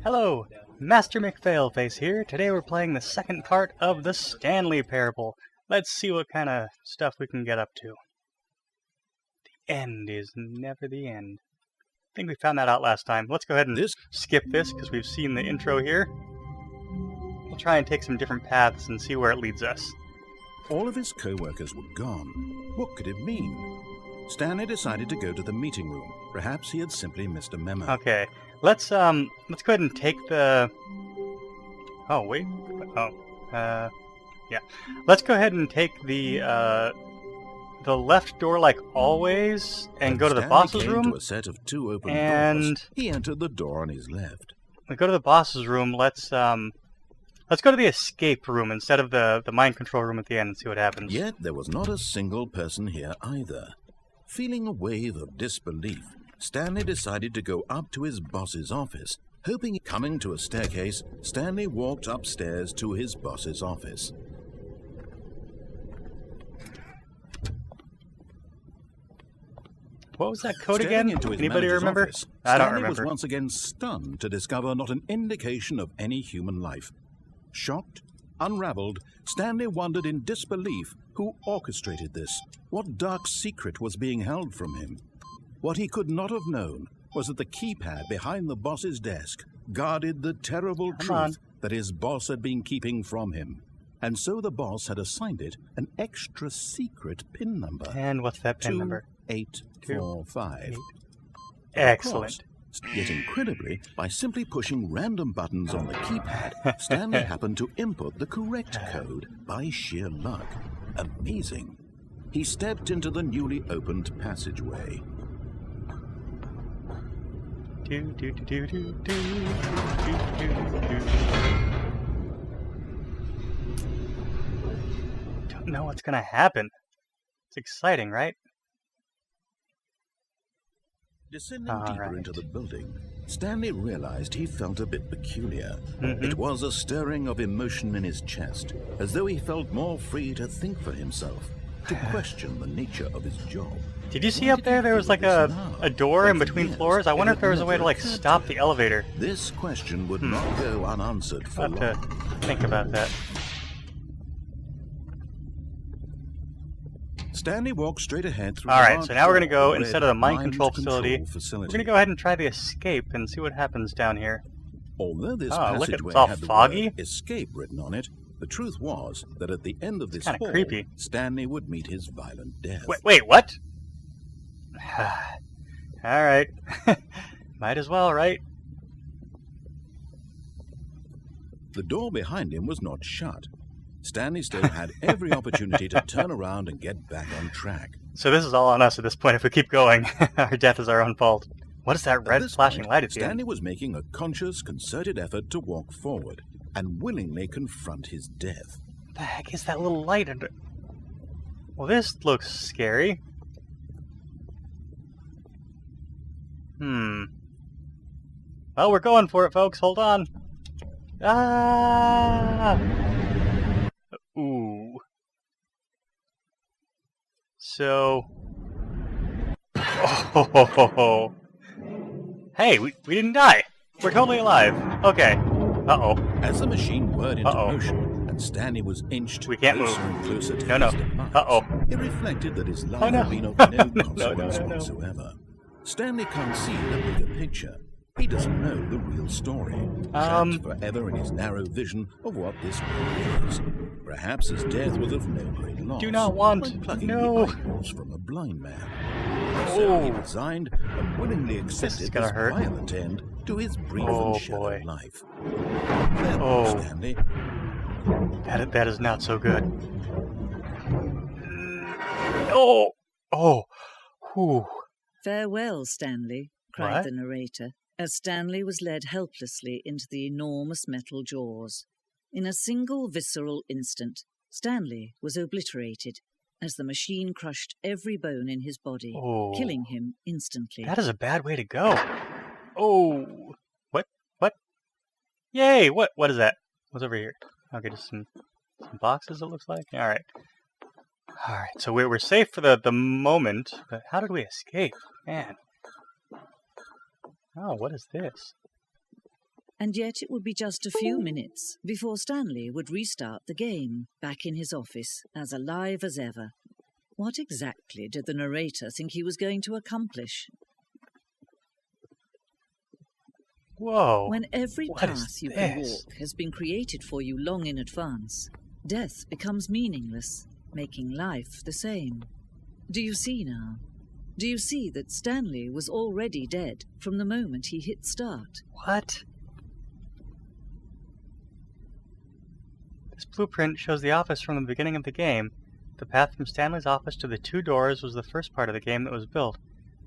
Hello, MasterMcFailFace here. Today we're playing the second part of the Stanley parable. Let's see what kind of stuff we can get up to. The end is never the end. I think we found that out last time. Let's go ahead and skip this because we've seen the intro here. We'll try and take some different paths and see where it leads us. All of his co-workers were gone. What could it mean? Stanley decided to go to the meeting room. Perhaps he had simply missed a memo. Okay, let's go ahead and take the... Oh, wait. Yeah. Let's go ahead and take the left door like always and go to the boss's room. To a set of two open doors. He entered the door on his left. We go to the boss's room. Let's go to the escape room instead of the mind control room at the end and see what happens. Yet there was not a single person here either. Feeling a wave of disbelief, Stanley decided to go up to his boss's office. Coming to a staircase, Stanley walked upstairs to his boss's office. What was that code again? Anybody remember? I don't remember. Stanley was once again stunned to discover not an indication of any human life. Shocked, unraveled, Stanley wondered in disbelief who orchestrated this. What dark secret was being held from him? What he could not have known was that the keypad behind the boss's desk guarded the terrible truth that his boss had been keeping from him. And so the boss had assigned it an extra secret PIN number. And what's that PIN number? 2845. Excellent. Yet incredibly, by simply pushing random buttons on the keypad, Stanley happened to input the correct code by sheer luck. Amazing. He stepped into the newly opened passageway. Don't know what's gonna happen. It's exciting, right? Descending deeper into the building, Stanley realized he felt a bit peculiar. It was a stirring of emotion in his chest, as though he felt more free to think for himself, to question the nature of his job. Did you see up there was like a door in between floors? I wonder if there was a way to like stop the elevator. This question would not go unanswered for long. I'll have to think about that. Stanley walked straight ahead through Alright, so now we're going to go, instead of the mind control facility, we're going to go ahead and try the escape and see what happens down here. Although this passageway had the word escape written on it, the truth was that at the end of this hall, creepy. Stanley would meet his violent death. Wait, what? Alright. Might as well, right? The door behind him was not shut. Stanley still had every opportunity to turn around and get back on track. So this is all on us at this point if we keep going. Our death is our own fault. What is that red flashing light at the end? Stanley was making a conscious, concerted effort to walk forward and willingly confront his death. What the heck is that little light under... Well, this looks scary. Well, we're going for it, folks. Hold on. Ah! Ooh. So... Oh. Hey, we didn't die. We're totally alive. Okay. Uh-oh. As the machine whirred into motion and Stanley was inched closer and closer to his demise, it reflected that his life had been of no consequence whatsoever. Stanley can't see the bigger picture. He doesn't know the real story, trapped forever in his narrow vision of what this world is. Perhaps his death was of no great loss. Do not want. Plucking the eyeballs from a blind man. So he resigned and willingly accepted this violent end to his brief and shallow life. Farewell, Stanley. That is not so good. Whew. Farewell, Stanley, cried the narrator, as Stanley was led helplessly into the enormous metal jaws. In a single visceral instant, Stanley was obliterated as the machine crushed every bone in his body, killing him instantly. That is a bad way to go. Oh. What? Yay! What is that? What's over here? Okay, just some boxes, it looks like. Alright. So we're safe for the moment, but how did we escape? Man. Oh, what is this? And yet it would be just a few minutes before Stanley would restart the game, back in his office, as alive as ever. What exactly did the narrator think he was going to accomplish? Whoa. When every What path is you can this? walk has been created for you long in advance, death becomes meaningless, making life the same. Do you see now? Do you see that Stanley was already dead from the moment he hit start? What? This blueprint shows the office from the beginning of the game. The path from Stanley's office to the 2 doors was the first part of the game that was built.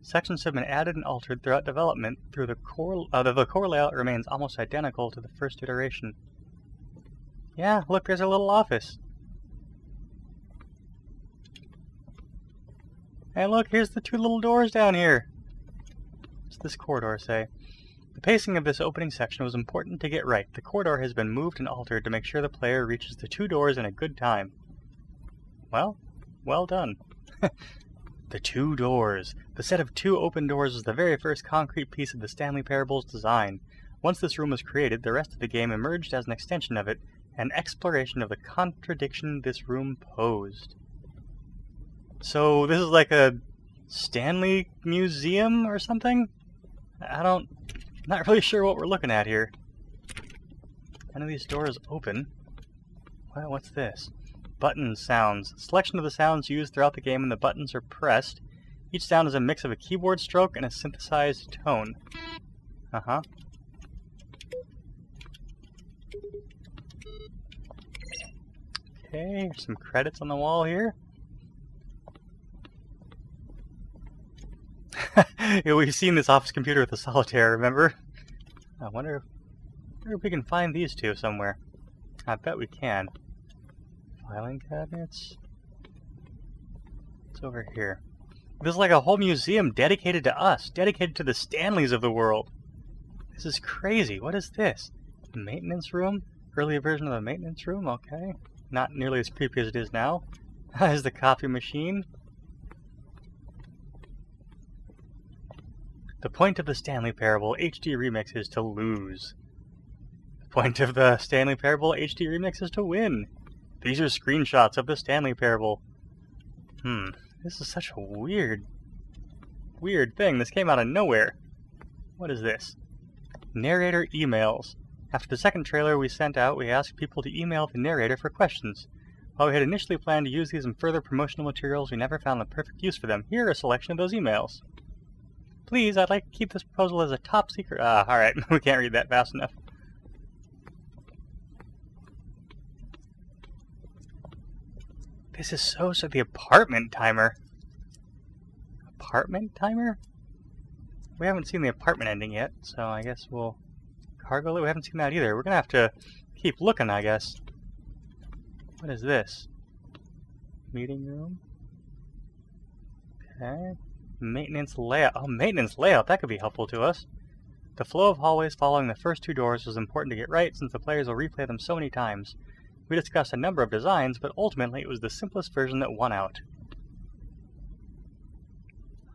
Sections have been added and altered throughout development. The core layout remains almost identical to the first iteration. Yeah, look, there's a little office. And look, here's the 2 little doors down here. What's this corridor say? The pacing of this opening section was important to get right. The corridor has been moved and altered to make sure the player reaches the 2 doors in a good time. Well done. The 2 doors. The set of 2 open doors was the very first concrete piece of the Stanley Parable's design. Once this room was created, the rest of the game emerged as an extension of it, an exploration of the contradiction this room posed. So this is like a Stanley museum or something? I'm not really sure what we're looking at here. None of these doors open. What's this? Button sounds. Selection of the sounds used throughout the game when the buttons are pressed. Each sound is a mix of a keyboard stroke and a synthesized tone. Uh-huh. Okay, there's some credits on the wall here. Yeah, we've seen this office computer with a solitaire, remember? I wonder if we can find these 2 somewhere. I bet we can. Filing cabinets? It's over here. This is like a whole museum dedicated to us, dedicated to the Stanleys of the world. This is crazy. What is this? Maintenance room? Earlier version of the maintenance room? Okay. Not nearly as creepy as it is now. There's the coffee machine. The point of the Stanley Parable HD Remix is to lose. The point of the Stanley Parable HD Remix is to win. These are screenshots of the Stanley Parable. This is such a weird thing. This came out of nowhere. What is this? Narrator emails. After the second trailer we sent out, we asked people to email the narrator for questions. While we had initially planned to use these in further promotional materials, we never found the perfect use for them. Here are a selection of those emails. Please, I'd like to keep this proposal as a top secret. Alright, we can't read that fast enough. This is so the apartment timer. Apartment timer? We haven't seen the apartment ending yet, so I guess we'll cargo it. We haven't seen that either. We're gonna have to keep looking, I guess. What is this? Meeting room? Okay. Maintenance layout. Oh, maintenance layout. That could be helpful to us. The flow of hallways following the first 2 doors was important to get right since the players will replay them so many times. We discussed a number of designs, but ultimately it was the simplest version that won out.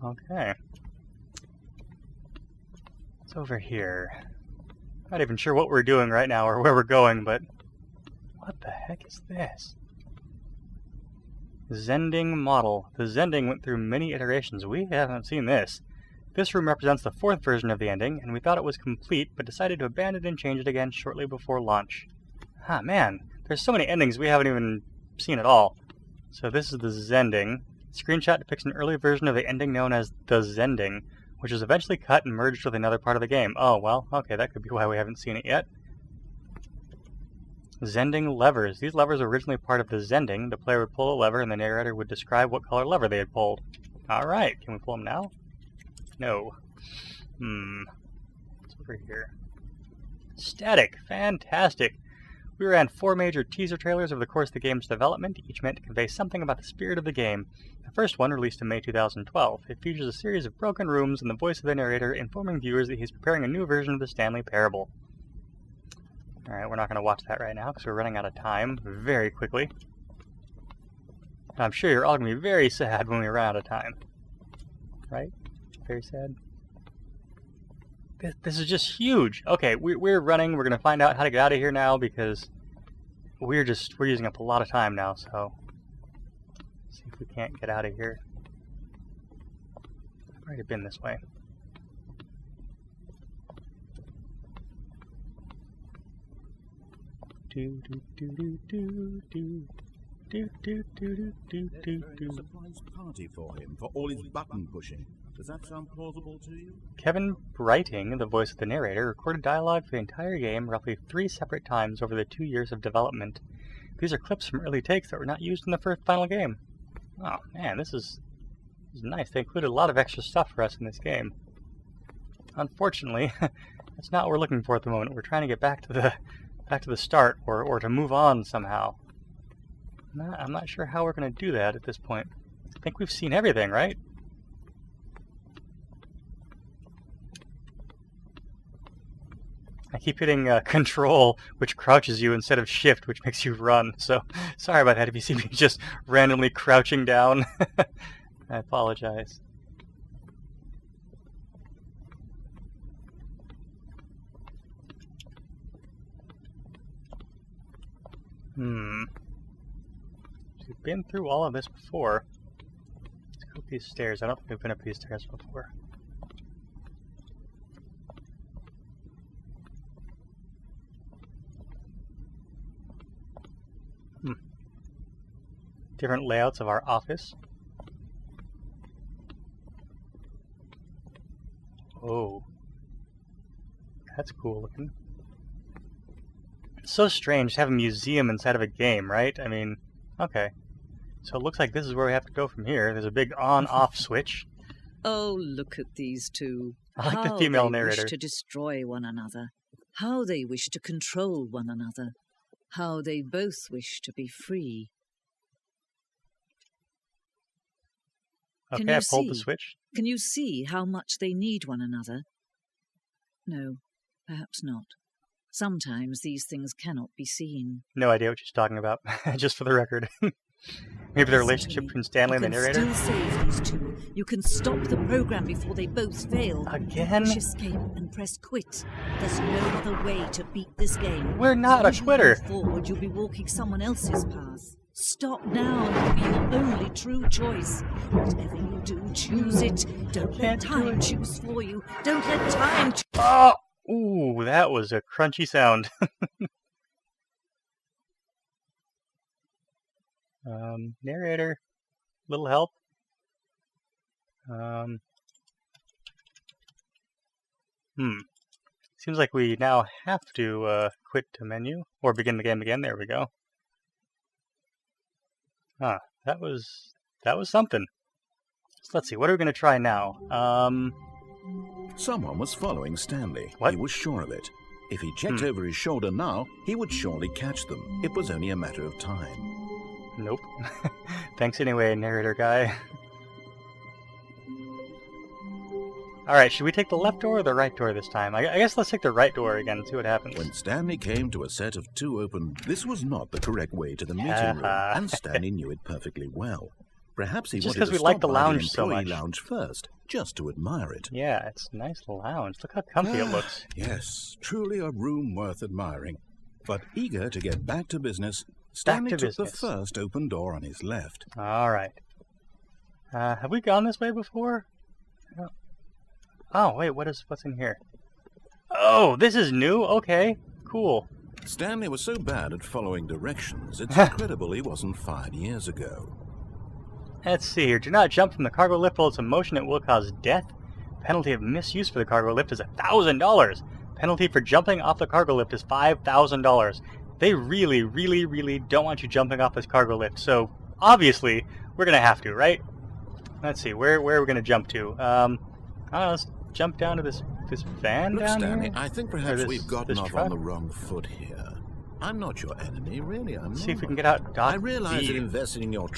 Okay. It's over here. Not even sure what we're doing right now or where we're going, but what the heck is this? Zending model. The Zending went through many iterations. We haven't seen this. This room represents the 4th version of the ending, and we thought it was complete, but decided to abandon and change it again shortly before launch. Man, there's so many endings we haven't even seen at all. So this is the Zending. Screenshot depicts an early version of the ending known as the Zending, which was eventually cut and merged with another part of the game. Oh, well, okay, that could be why we haven't seen it yet. Zending levers. These levers were originally part of the Zending. The player would pull a lever and the narrator would describe what color lever they had pulled. Alright, can we pull them now? No. What's over here? Static. Fantastic. We ran 4 major teaser trailers over the course of the game's development, each meant to convey something about the spirit of the game. The first one, released in May 2012, it features a series of broken rooms and the voice of the narrator informing viewers that he's preparing a new version of the Stanley Parable. Alright, we're not going to watch that right now because we're running out of time very quickly. I'm sure you're all going to be very sad when we run out of time. Right? Very sad. This is just huge. Okay, we're running. We're gonna find out how to get out of here now because we're using up a lot of time now. So see if we can't get out of here. I've already been this way. Do do do do do do. Do, do, do, do, do, do. A surprise party for him for all his button pushing. Does that sound plausible to you? Kevin Brighting, the voice of the narrator, recorded dialogue for the entire game roughly 3 separate times over the 2 years of development. These are clips from early takes that were not used in the final game. Oh man, this is nice. They included a lot of extra stuff for us in this game. Unfortunately, that's not what we're looking for at the moment. We're trying to get back to the start or to move on somehow. I'm not sure how we're going to do that at this point. I think we've seen everything, right? I keep hitting Control, which crouches you, instead of Shift, which makes you run. So, sorry about that if you see me just randomly crouching down. I apologize. We've been through all of this before. Let's go up these stairs. I don't think we've been up these stairs before. Different layouts of our office. Oh. That's cool looking. It's so strange to have a museum inside of a game, right? I mean, okay. So it looks like this is where we have to go from here. There's a big on-off switch. Oh, look at these two. I like the female narrator. How they wish to destroy one another. How they wish to control one another. How they both wish to be free. Okay, I pulled the switch. Can you see how much they need one another? No, perhaps not. Sometimes these things cannot be seen. No idea what she's talking about, just for the record. Maybe the relationship between Stanley and the narrator? You can still save these two. You can stop the program before they both fail. Again? Push escape and press quit. There's no other way to beat this game. We're not a quitter. Forward, you'll be walking someone else's path. Stop now and it'll be your only true choice. Whatever you do, choose it. Don't let time choose for you. Don't let time choose. Oh! Ooh, that was a crunchy sound. Narrator, little help. Seems like we now have to quit to menu or begin the game again. There we go. Huh, that was something. So let's see, what are we going to try now? Someone was following Stanley. What? He was sure of it. If he checked over his shoulder now, he would surely catch them. It was only a matter of time. Nope. Thanks anyway, narrator guy. Alright, should we take the left door or the right door this time? I guess let's take the right door again and see what happens. When Stanley came to a set of 2 open, this was not the correct way to the meeting room, and Stanley knew it perfectly well. Perhaps he wanted to stop by the employee lounge first, just to admire it. Yeah, it's a nice lounge. Look how comfy it looks. Yes, truly a room worth admiring. But eager to get back to business, Stanley took the first open door on his left. Alright. Have we gone this way before? Oh, wait, what's in here? Oh, this is new? Okay, cool. Stanley was so bad at following directions, it's incredible he wasn't 5 years ago. Let's see here. Do not jump from the cargo lift while it's in motion. It will cause death. Penalty of misuse for the cargo lift is $1,000. Penalty for jumping off the cargo lift is $5,000. They really, really, really don't want you jumping off this cargo lift. So, obviously, we're going to have to, right? Let's see. Where are we going to jump to? I don't know. Let's jump down to this van down Stanley, here? I think perhaps we've gotten off on the wrong foot here. I'm not your enemy, really. I'm not. See if we can get out. I realize that investing in your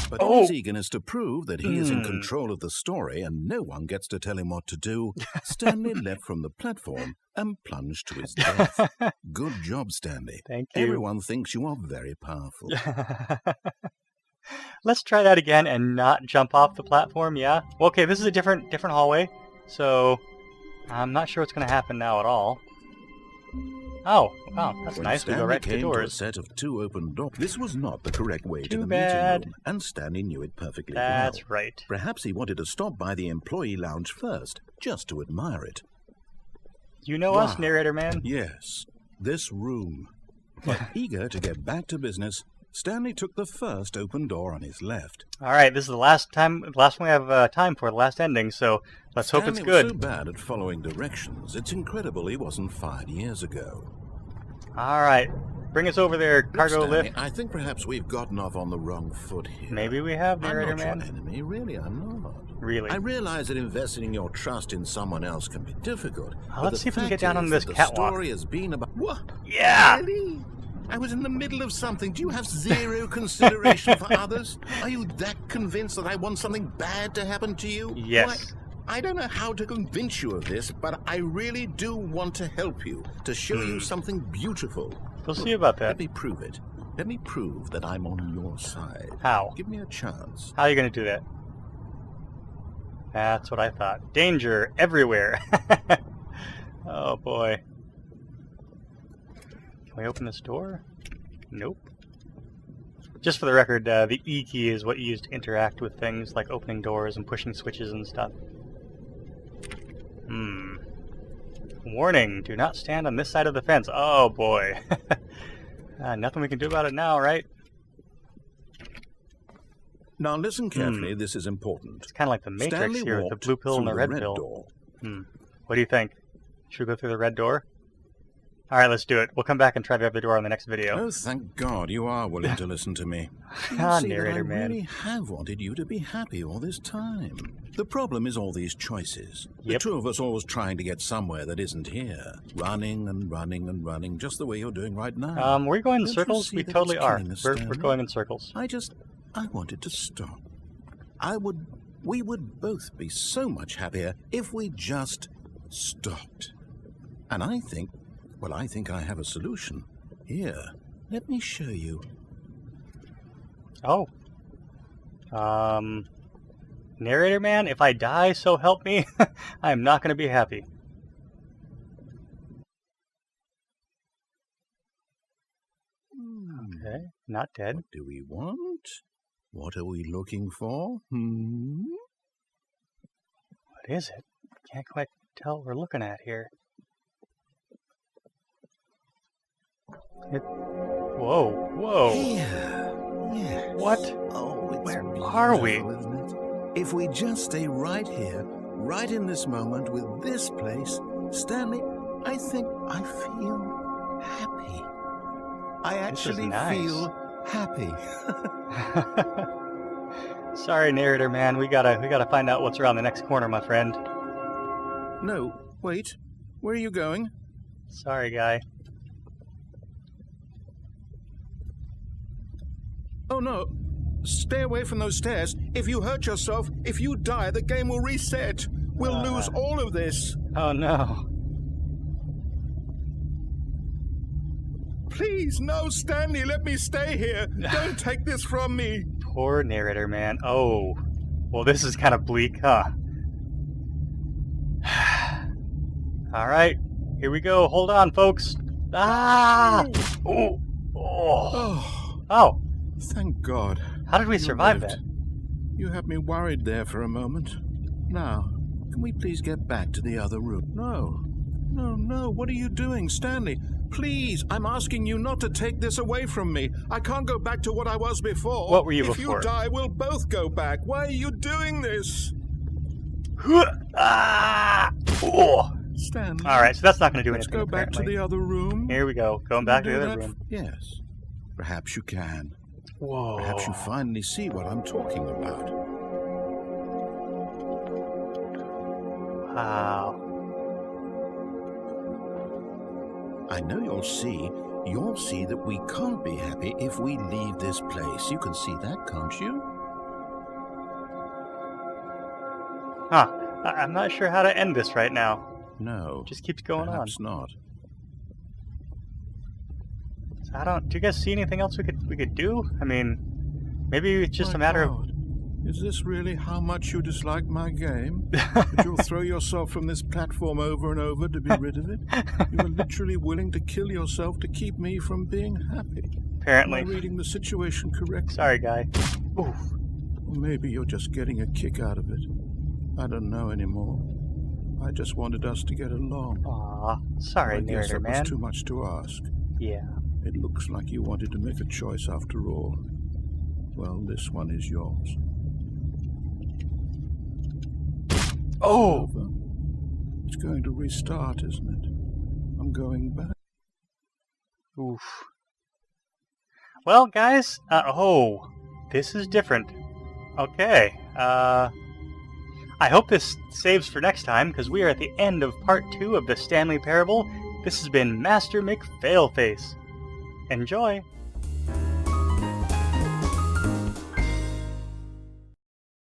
but in his eagerness to prove that he is in control of the story and no one gets to tell him what to do, Stanley leapt from the platform and plunged to his death. Good job, Stanley. Thank you. Everyone thinks you are very powerful. Let's try that again and not jump off the platform, yeah? Okay, this is a different hallway. So, I'm not sure what's going to happen now at all. Oh, wow, that's When nice. Stanley We go right to the came to a doors. set of 2 open doors. This was not the correct way to Too the bad. meeting room, and Stanley knew it perfectly well. That's right. Perhaps he wanted to stop by the employee lounge first, just to admire it. You know us, Wow. narrator man. Yes, this room. But eager to get back to business, Stanley took the first open door on his last. All right, this is the last one we have time for, the last ending, so let's hope it's Stanley was good. so bad at following directions, it's incredible he wasn't fired years ago. All right, bring us over there, cargo Look, Stanley, lift. I think perhaps we've gotten off on the wrong foot here. Maybe we have, narrator I'm not man. your enemy, really, I'm not. Really? I realize that investing your trust in someone else can be difficult. Well, but let's the see if we can fact get down on is this that catwalk. The story has been about... What? Yeah! Really? I was in the middle of something. Do you have zero consideration for others? Are you that convinced that I want something bad to happen to you? Yes. Why, I don't know how to convince you of this, but I really do want to help you, to show you something beautiful. We'll see about that. Let me prove it. Let me prove that I'm on your side. How? Give me a chance. How are you going to do that? That's what I thought. Danger everywhere. Oh boy. Can we open this door? Nope. Just for the record, the E key is what you use to interact with things like opening doors and pushing switches and stuff. Warning, do not stand on this side of the fence. Oh boy. Nothing we can do about it now, right? Now listen carefully, this is important. It's kind of like the Matrix Stanley here with the walked blue pill and the through red red pill. door. What do you think? Should we go through the red door? Alright, let's do it. We'll come back and try the other door on the next video. Oh, thank God you are willing to listen to me. You Ah, see that narrator I man. really have wanted you to be happy all this time. The problem is all these choices. The Yep. two of us always trying to get somewhere that isn't here. Running and running and running, just the way you're doing right now. We're going in Don't you circles? see We that totally it's are. killing us, We're Stanley? going in circles. I wanted to stop. We would both be so much happier if we just stopped. And I think I have a solution. Here, let me show you. Oh. Narrator man, if I die, so help me, I am not going to be happy. Okay, not dead. What do we want? What are we looking for? What is it? Can't quite tell what we're looking at here. Whoa, whoa. Yes. What? Oh, it's Where are we? beautiful, isn't it? If we just stay right here, right in this moment with this place, Stanley, I think I feel happy. I actually nice. feel happy. Sorry, narrator man. We gotta find out what's around the next corner, my friend. No, wait. Where are you going? Sorry, guy. Oh, no. Stay away from those stairs. If you hurt yourself, if you die, the game will reset. We'll lose all of this. Oh no. Please, no, Stanley, let me stay here. Don't take this from me. Poor narrator man. Oh. Well, this is kind of bleak, huh? Alright. Here we go. Hold on, folks. Ah! Oh! Oh! Oh! Thank God. How did we You survive lived. that? You had me worried there for a moment. Now, can we please get back to the other room? No. No, what are you doing, Stanley? Please, I'm asking you not to take this away from me. I can't go back to what I was before. What were you if before? If you die, we'll both go back. Why are you doing this? Ah! Oh! Stanley. Alright, so that's not going to do Let's anything, go back to apparently. the other room. Here we go. Going Can back you to the do other that? room. Yes. Perhaps you can. Whoa. Perhaps you finally see what I'm talking about. Wow. I know you'll see that we can't be happy if we leave this place. You can see that, can't you? Huh. I'm not sure how to end this right now. No. Just keeps going on. Perhaps not. Do you guys see anything else we could do? I mean, maybe it's just a matter of Is this really how much you dislike my game? That you'll throw yourself from this platform over and over to be rid of it? You are literally willing to kill yourself to keep me from being happy. Apparently. Am I reading the situation correctly? Sorry, guy. Oof. Or maybe you're just getting a kick out of it. I don't know anymore. I just wanted us to get along. Aw, sorry, I guess narrator it was man. too much to ask. Yeah. It looks like you wanted to make a choice after all. Well, this one is yours. Oh! Over. It's going to restart, isn't it? I'm going back. Oof. Well, guys, oh, this is different. Okay, I hope this saves for next time, because we are at the end of part 2 of the Stanley Parable. This has been Master McFailFace. Enjoy!